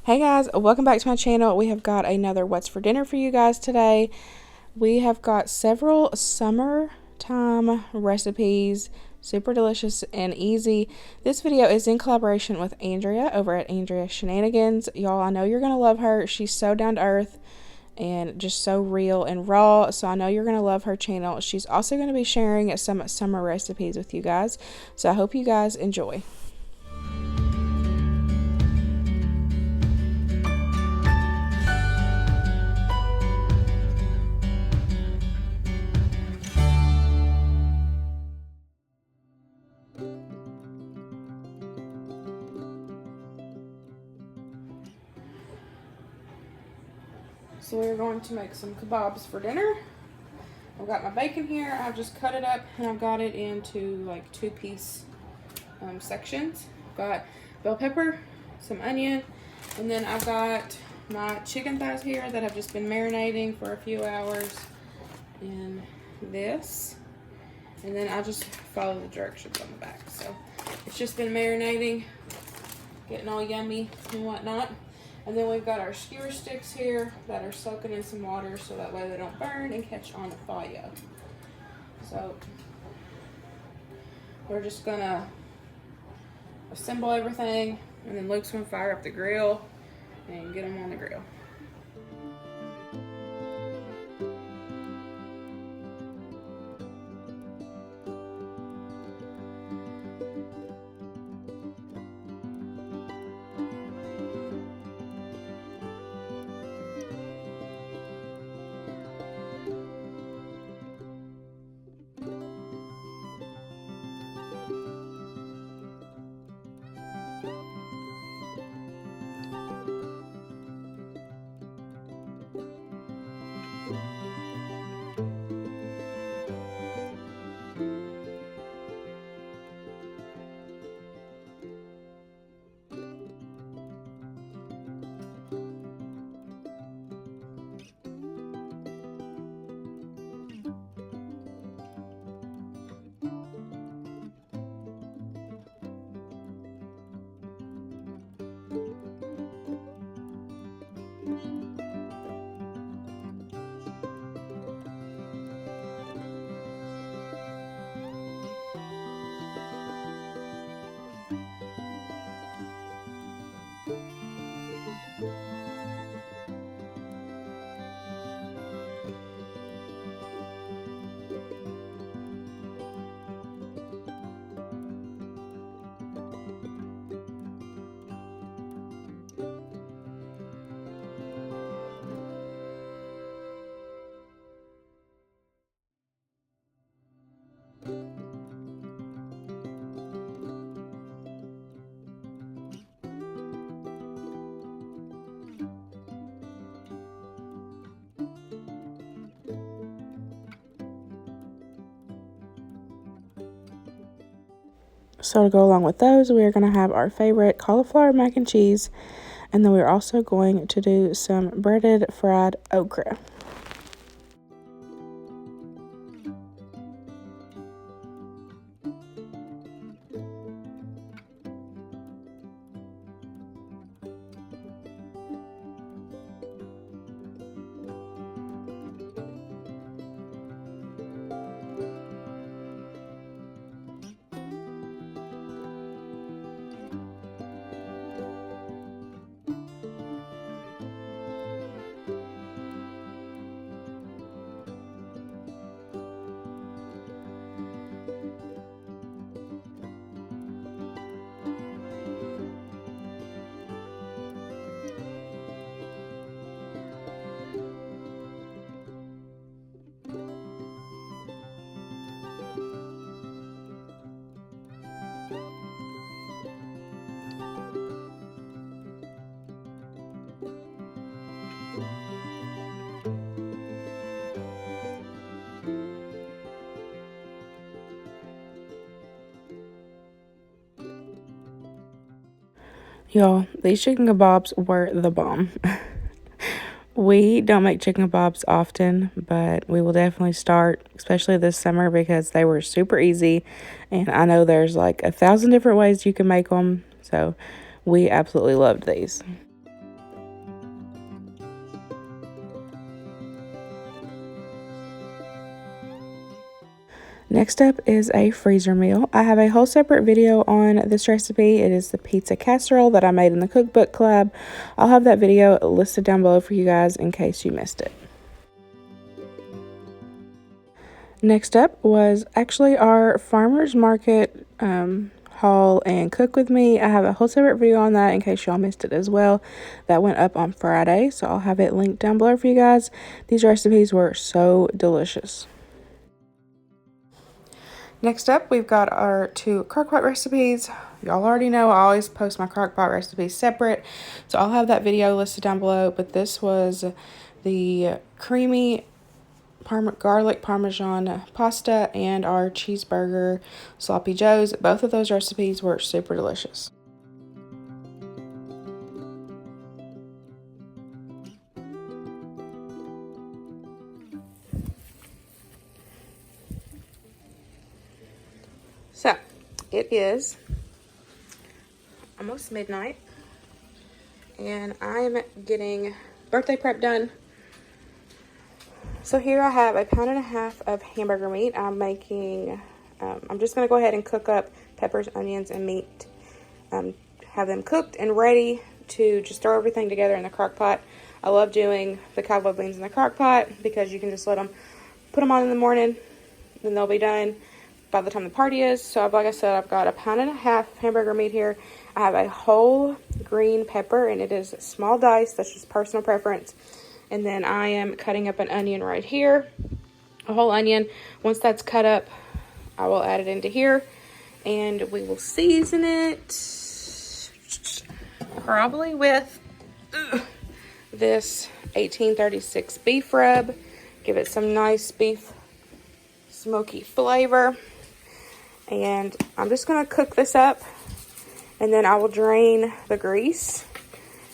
Hey guys, welcome back to my channel. We have got another what's for dinner for you guys today. We have got several summertime recipes, super delicious and easy. This video is in collaboration with Andrea over at Andrea Shaenanigans. Y'all, I know you're going to love her. She's so down to earth and just so real and raw, so I know you're going to love her channel. She's also going to be sharing some summer recipes with you guys, so I hope you guys enjoy. So we're going to make some kebabs for dinner. I've got my bacon here. I've just cut it up and I've got it into like two-piece sections. I've got bell pepper, some onion, and then I've got my chicken thighs here that have just been marinating for a few hours in this. And then I just follow the directions on the back. So it's just been marinating, getting all yummy and whatnot. And then we've got our skewer sticks here that are soaking in some water so that way they don't burn and catch on fire. So we're just gonna assemble everything, and then Luke's gonna fire up the grill and get them on the grill. So to go along with those, we are going to have our favorite cauliflower mac and cheese, and then we're also going to do some breaded fried okra. Y'all, these chicken kebabs were the bomb. We don't make chicken kebabs often, but we will definitely start, especially this summer, because they were super easy. And I know there's like 1,000 different ways you can make them. So we absolutely loved these. Next up is a freezer meal. I have a whole separate video on this recipe. It is the pizza casserole that I made in the cookbook collab. I'll have that video listed down below for you guys in case you missed it. Next up was actually our farmer's market haul and cook with me. I have a whole separate video on that in case y'all missed it as well. That went up on Friday, so I'll have it linked down below for you guys. These recipes were so delicious. Next up, we've got our 2 crock-pot recipes. Y'all already know I always post my crock-pot recipes separate, so I'll have that video listed down below. But this was the creamy garlic parmesan pasta and our cheeseburger sloppy joes. Both of those recipes were super delicious. So, it is almost midnight, and I'm getting birthday prep done. So here I have 1.5 pounds of hamburger meat. I'm making, I'm just going to go ahead and cook up peppers, onions, and meat. Have them cooked and ready to just throw everything together in the crock pot. I love doing the cowboy beans in the crock pot because you can just put them on in the morning, then they'll be done by the time the party is. So like I said, I've got 1.5 pounds hamburger meat here. I have a whole green pepper, and it is small dice. That's just personal preference. And then I am cutting up an onion right here, a whole onion. Once that's cut up, I will add it into here, and we will season it probably with this 1836 beef rub. Give it some nice beef smoky flavor. And I'm just going to cook this up, and then I will drain the grease,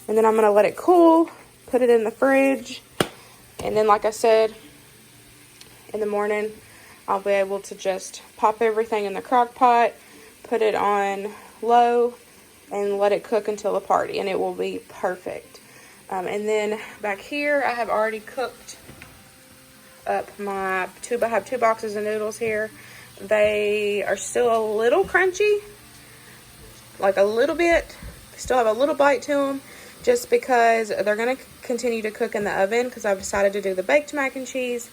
and then I'm going to let it cool, put it in the fridge, and then like I said, in the morning I'll be able to just pop everything in the crock pot, put it on low, and let it cook until the party, and it will be perfect. And then back here I have already cooked up I have 2 boxes of noodles here. They are still a little crunchy, like a little bit, still have a little bite to them, just because they're going to continue to cook in the oven because I've decided to do the baked mac and cheese,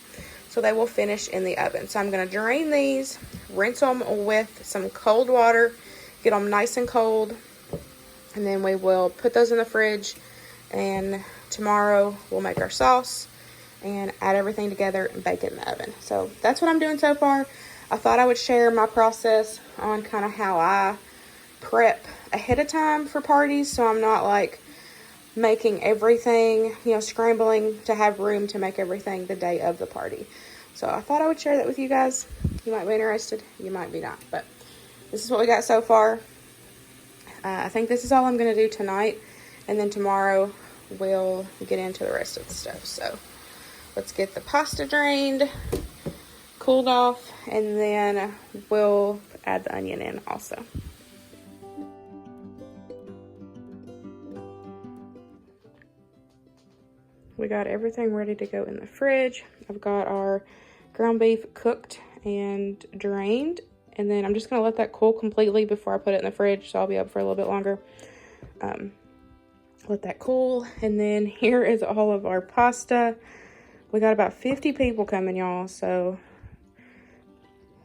so they will finish in the oven. So I'm going to drain these, rinse them with some cold water, get them nice and cold, and then we will put those in the fridge, and tomorrow we'll make our sauce and add everything together and bake it in the oven. So that's what I'm doing so far. I thought I would share my process on kind of how I prep ahead of time for parties, so I'm not like making everything, scrambling to have room to make everything the day of the party. So I thought I would share that with you guys. You might be interested, you might be not, but this is what we got so far. I think this is all I'm going to do tonight, and then tomorrow we'll get into the rest of the stuff. So let's get the pasta drained, cooled off, and then we'll add the onion in also. We got everything ready to go in the fridge. I've got our ground beef cooked and drained, and then I'm just gonna let that cool completely before I put it in the fridge, so I'll be up for a little bit longer. Let that cool, and then here is all of our pasta. We got about 50 people coming, y'all, so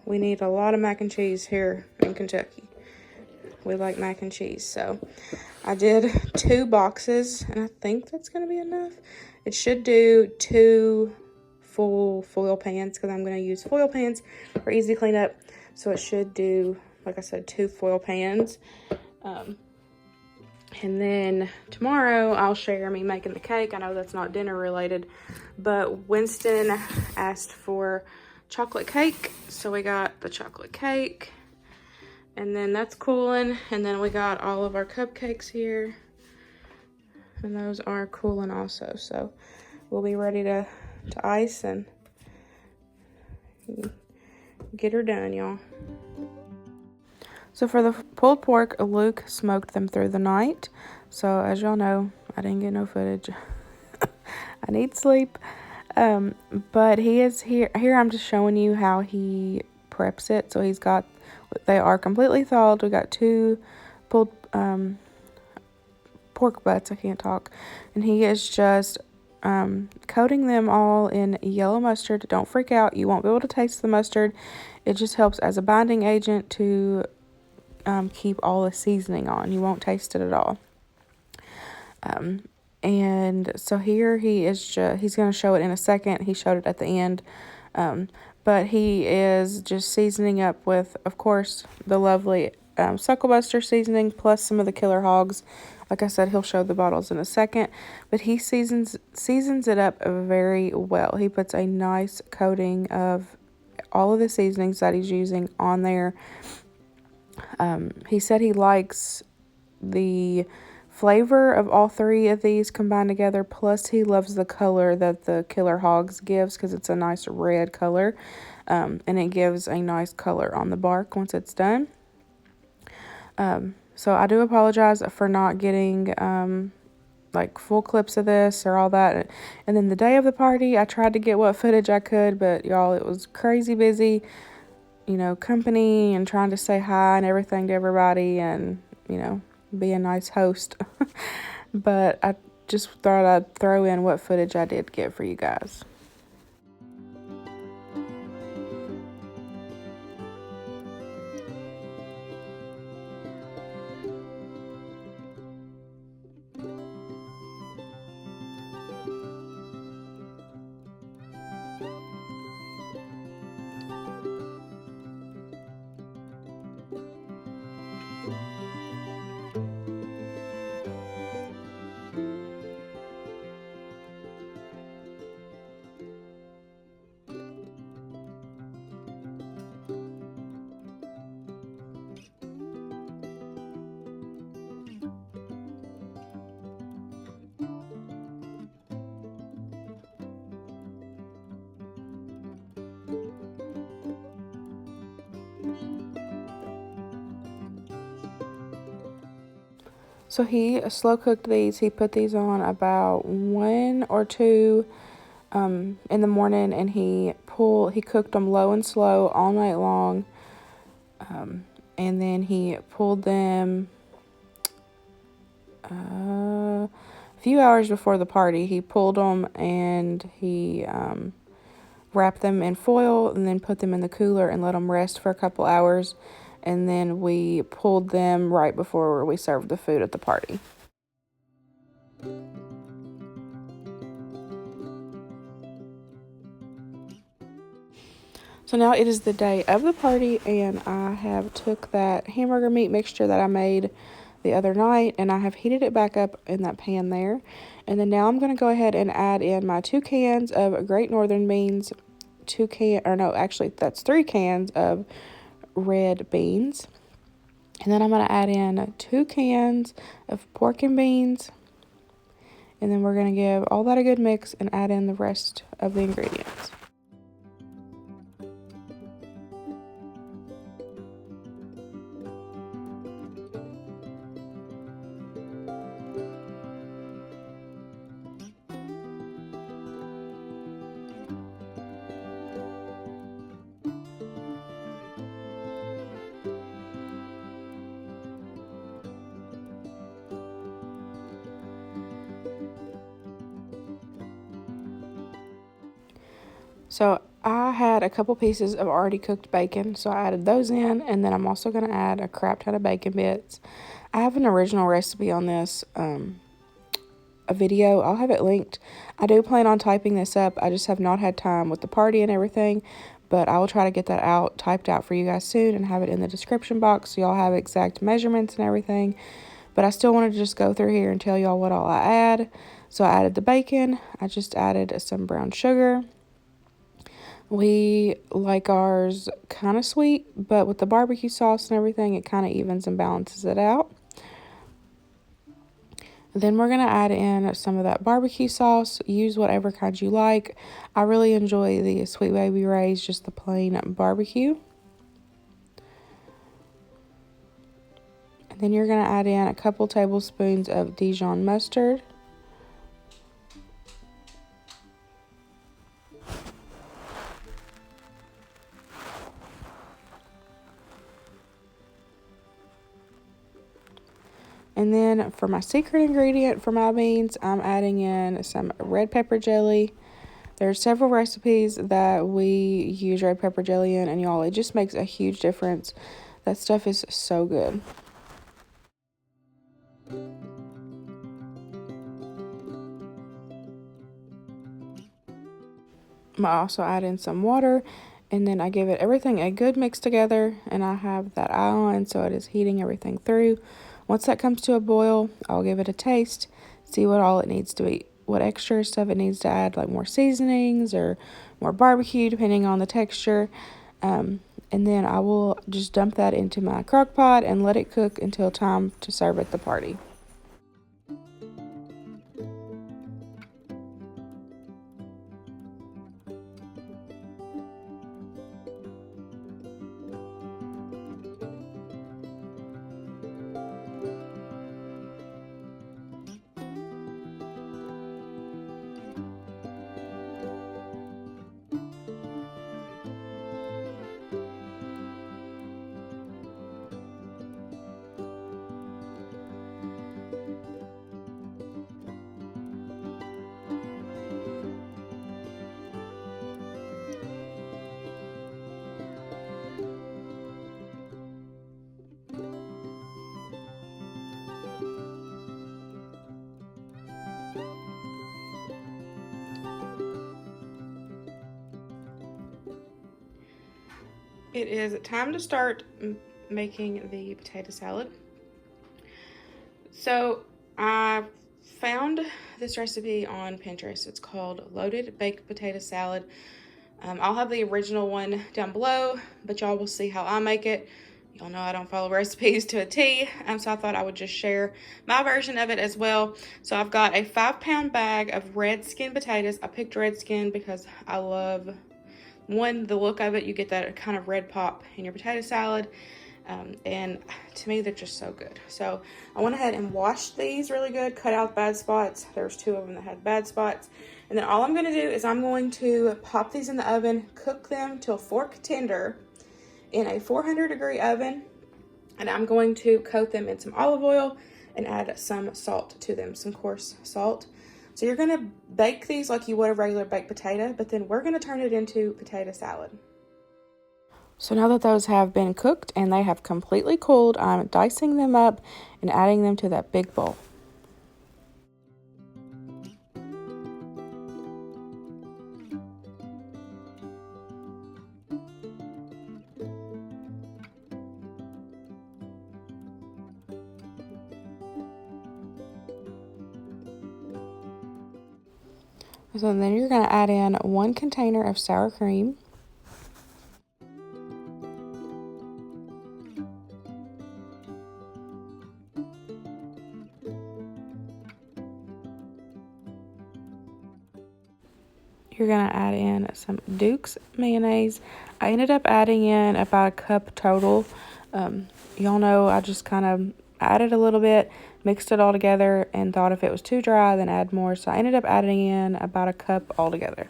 we need a lot of mac and cheese here in Kentucky. We like mac and cheese, so I did 2 boxes, and I think that's going to be enough. It should do 2 full foil pans, because I'm going to use foil pans for easy cleanup. So it should do, like I said, 2 foil pans. And then tomorrow I'll share me making the cake. I know that's not dinner related, but Winston asked for chocolate cake, so we got the chocolate cake, and then that's cooling, and then we got all of our cupcakes here, and those are cooling also, so we'll be ready to ice and get her done, y'all. So for the pulled pork, Luke smoked them through the night, so as y'all know, I didn't get no footage. I need sleep. But he is here I'm just showing you how he preps it. So they are completely thawed. We got 2 pulled pork butts, I can't talk, and he is just coating them all in yellow mustard. Don't freak out, you won't be able to taste the mustard. It just helps as a binding agent to keep all the seasoning on. You won't taste it at all. And so here he's going to show it in a second. He showed it at the end. But he is just seasoning up with, of course, the lovely SuckleBusters seasoning plus some of the Killer Hogs. Like I said, he'll show the bottles in a second. But he seasons it up very well. He puts a nice coating of all of the seasonings that he's using on there. He said he likes the flavor of all 3 of these combined together, plus he loves the color that the Killer Hogs gives because it's a nice red color, and it gives a nice color on the bark once it's done. So I do apologize for not getting like full clips of this or all that. And then the day of the party, I tried to get what footage I could, but y'all, it was crazy busy, company and trying to say hi and everything to everybody and, be a nice host. But I just thought I'd throw in what footage I did get for you guys. So he slow cooked these. He put these on about 1 or 2 in the morning, and he cooked them low and slow all night long. And then he pulled them a few hours before the party. He pulled them and he wrapped them in foil and then put them in the cooler and let them rest for a couple hours. And then we pulled them right before we served the food at the party. So now it is the day of the party, and I have took that hamburger meat mixture that I made the other night, and I have heated it back up in that pan there. And then now I'm going to go ahead and add in my 2 cans of Great Northern beans, 3 cans of red beans. And then I'm going to add in 2 cans of pork and beans. And then we're going to give all that a good mix and add in the rest of the ingredients. So I had a couple pieces of already cooked bacon, so I added those in, and then I'm also going to add a crap ton of bacon bits. I have an original recipe on this, a video. I'll have it linked. I do plan on typing this up. I just have not had time with the party and everything, but I will try to get that typed out for you guys soon and have it in the description box so y'all have exact measurements and everything. But I still wanted to just go through here and tell y'all what all I add. So I added the bacon. I just added some brown sugar. We like ours kind of sweet, but with the barbecue sauce and everything, it kind of evens and balances it out. Then we're going to add in some of that barbecue sauce. Use whatever kind you like. I really enjoy the Sweet Baby Ray's, just the plain barbecue. And then you're going to add in a couple tablespoons of Dijon mustard. And then for my secret ingredient for my beans, I'm adding in some red pepper jelly. There are several recipes that we use red pepper jelly in, and y'all, it just makes a huge difference. That stuff is so good. I also add in some water, and then I give it everything a good mix together, and I have that eye on, so it is heating everything through. Once that comes to a boil, I'll give it a taste, see what all it needs to eat, what extra stuff it needs to add, like more seasonings or more barbecue, depending on the texture. And then I will just dump that into my crock pot and let it cook until time to serve at the party. It is time to start making the potato salad. So I found this recipe on Pinterest. It's called Loaded Baked Potato Salad. I'll have the original one down below, but y'all will see how I make it. Y'all know I don't follow recipes to a T, so I thought I would just share my version of it as well. So I've got a 5-pound bag of red skin potatoes. I picked red skin because I love, one, the look of it. You get that kind of red pop in your potato salad. And to me, they're just so good. So I went ahead and washed these really good, cut out the bad spots. There was 2 of them that had bad spots. And then all I'm going to do is I'm going to pop these in the oven, cook them till fork tender in a 400-degree oven. And I'm going to coat them in some olive oil and add some salt to them, some coarse salt. So you're going to bake these like you would a regular baked potato, but then we're going to turn it into potato salad. So now that those have been cooked and they have completely cooled, I'm dicing them up and adding them to that big bowl. So then you're going to add in 1 container of sour cream. You're going to add in some Duke's mayonnaise. I ended up adding in about a cup total. Y'all know I just kind of added a little bit, mixed it all together, and thought if it was too dry, then add more. So I ended up adding in about a cup altogether.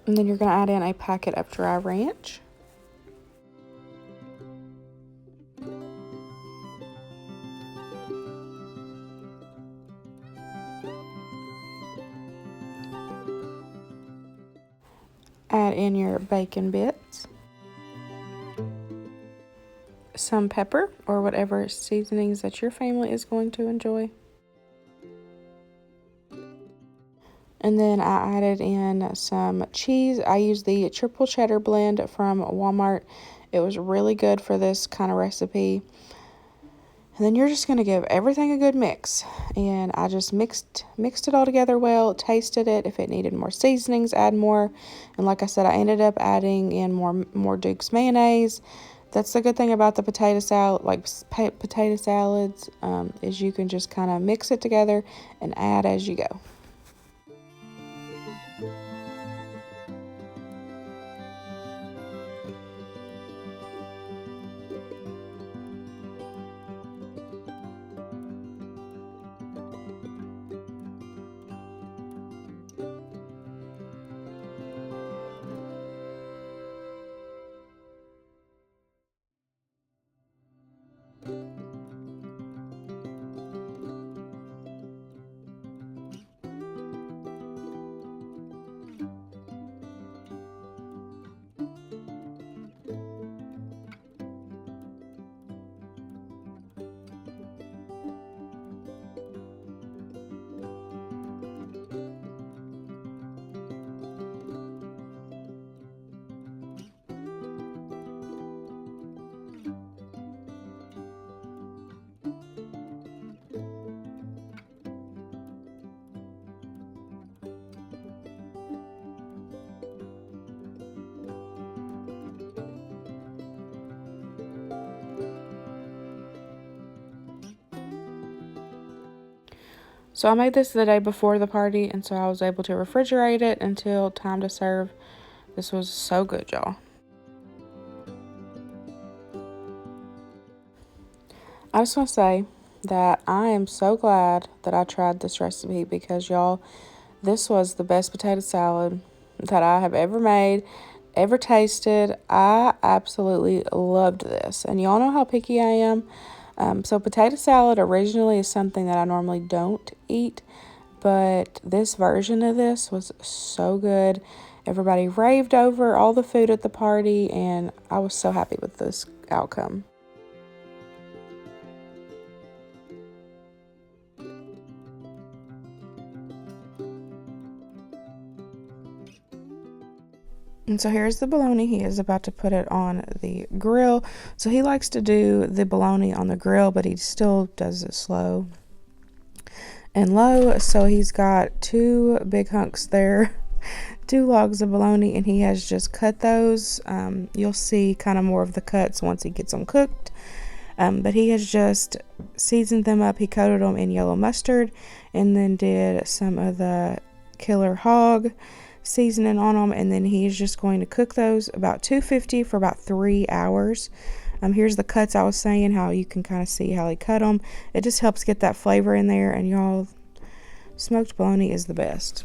And then you're going to add in a packet of dry ranch. Add in your bacon bits. Some pepper or whatever seasonings that your family is going to enjoy. And then I added in some cheese. I used the triple cheddar blend from Walmart. It was really good for this kind of recipe. And then you're just going to give everything a good mix. And I just mixed it all together well, tasted it. If it needed more seasonings, add more. And like I said, I ended up adding in more Duke's mayonnaise. That's the good thing about the potato salad, like potato salads, is you can just kind of mix it together and add as you go. So I made this the day before the party, and so I was able to refrigerate it until time to serve. This was so good, y'all. I just want to say that I am so glad that I tried this recipe because, y'all, this was the best potato salad that I have ever made, ever tasted. I absolutely loved this. And y'all know how picky I am. So potato salad originally is something that I normally don't eat, but this version of this was so good. Everybody raved over all the food at the party, and I was so happy with this outcome. And so here's the bologna. He is about to put it on the grill. So he likes to do the bologna on the grill, but he still does it slow and low. So he's got 2 big hunks there, 2 logs of bologna, and he has just cut those. You'll see kind of more of the cuts once he gets them cooked. But he has just seasoned them up. He coated them in yellow mustard and then did some of the killer hog seasoning on them, and then he's just going to cook those about 250 for about 3 hours. Here's the cuts I was saying, how you can kind of see how he cut them. It just helps get that flavor in there, and y'all, smoked bologna is the best.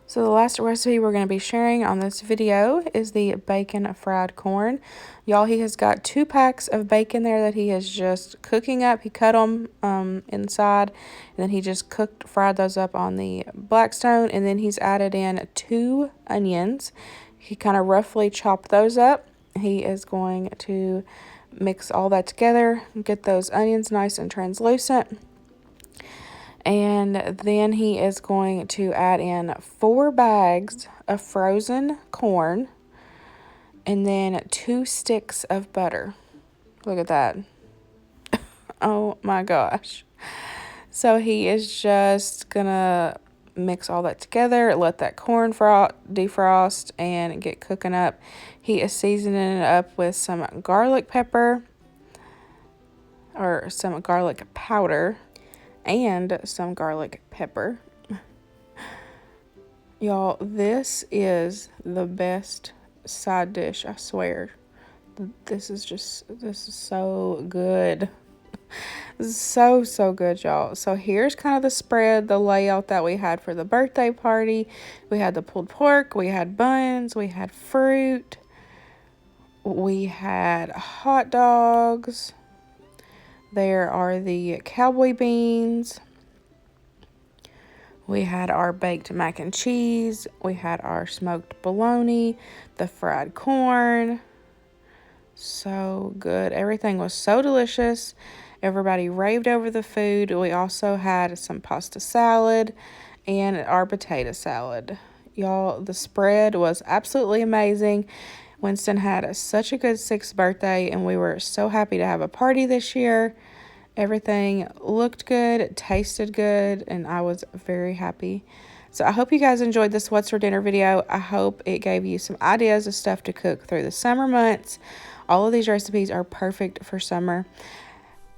So the last recipe we're going to be sharing on this video is the bacon fried corn. Y'all, he has got 2 packs of bacon there that he is just cooking up. He cut them inside, and then he just fried those up on the Blackstone, and then he's added in 2 onions. He kind of roughly chopped those up. He is going to mix all that together, get those onions nice and translucent. And then he is going to add in 4 bags of frozen corn and then 2 sticks of butter. Look at that. Oh my gosh. So he is just gonna mix all that together, let that corn defrost and get cooking up. He is seasoning it up with some garlic pepper, or some garlic powder, and some garlic pepper. Y'all, this is the best side dish, I swear. This is so good. This is so good, y'all. So here's kind of the spread, the layout that we had for the birthday party. We had the pulled pork, we had buns, we had fruit, we had hot dogs. There are the cowboy beans. We had our baked mac and cheese. We had our smoked bologna, the fried corn. So good. Everything was so delicious. Everybody raved over the food. We also had some pasta salad and our potato salad. Y'all, the spread was absolutely amazing. Winston had such a good 6th birthday, and we were so happy to have a party this year. Everything looked good, it tasted good, and I was very happy. So I hope you guys enjoyed this What's for Dinner video. I hope it gave you some ideas of stuff to cook through the summer months. All of these recipes are perfect for summer.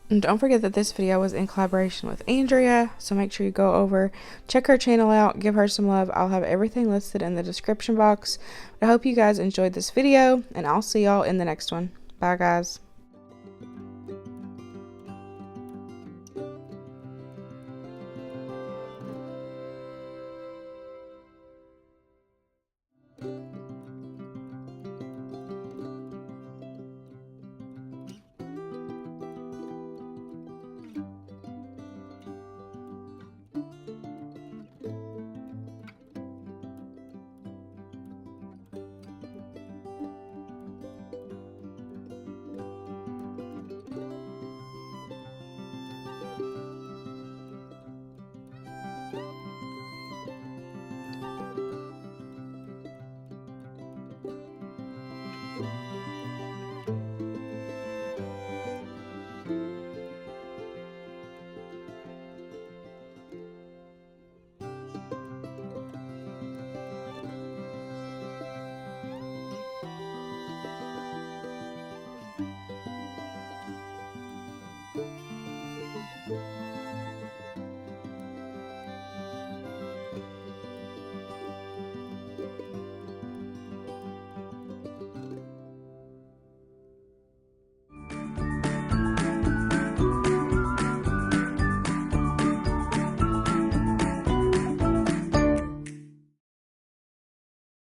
And don't forget that this video was in collaboration with Andrea, so make sure you go over, check her channel out, give her some love. I'll have everything listed in the description box. I hope you guys enjoyed this video, and I'll see y'all in the next one. Bye, guys.